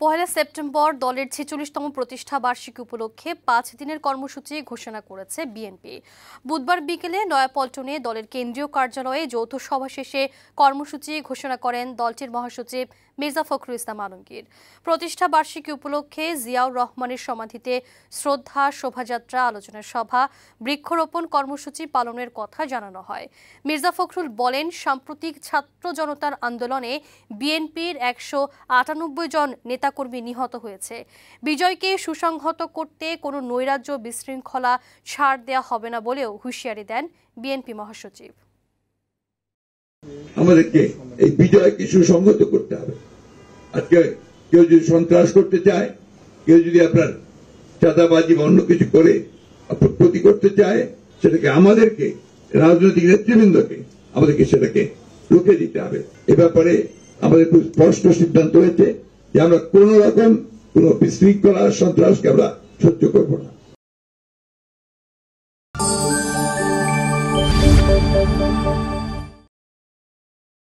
পহেলা September দলের ৪৬তম প্রতিষ্ঠা বার্ষিকী উপলক্ষে ৫ দিনের কর্মসূচি ঘোষণা করেছে বিএনপি। বুধবার বিকেলে নয়াপল্টনে দলের কেন্দ্রীয় কার্যালয়ে যৌথ সভা শেষে কর্মসূচি ঘোষণা করেন দলটির মহাসচিব মির্জা ফখরুল ইসলাম আলমগীর। প্রতিষ্ঠা বার্ষিকী উপলক্ষে জিয়াউর রহমানের সমাধিতে শ্রদ্ধা, শোভাযাত্রা, আলোচনা সভা, বৃক্ষরোপণ কর্মসূচি পালনের কথা জানানো হয়। মির্জা ফখরুল বলেন, সাম্প্রতিক ছাত্র জনতার আন্দোলনে বিএনপির ১৯৮ জন নেতাকর্মী নিহত হয়েছে। বিজয়কে সুসংহত করতে কোনো নৈরাজ্য বিশৃঙ্খলা ছাড় দেয়া হবে না বলেও হুঁশিয়ারি দেন বিএনপি মহাসচিব। আমাদেরকে এই বিজয়কে সুসংহত করতে হবে। আজকে কেউ যদি সন্ত্রাস করতে চায়, কেউ যদি আপনার চাঁদাবাজি বা অন্য কিছু করে ক্ষতি করতে চায়, সেটাকে আমাদেরকে রাজনৈতিক নেতৃবৃন্দকে আমাদেরকে সেটাকে রুখে দিতে হবে। এ ব্যাপারে আমাদের খুব স্পষ্ট সিদ্ধান্ত হয়েছে যে আমরা কোন রকম কোন বিশৃঙ্খলা সন্ত্রাসকে আমরা সহ্য করব না।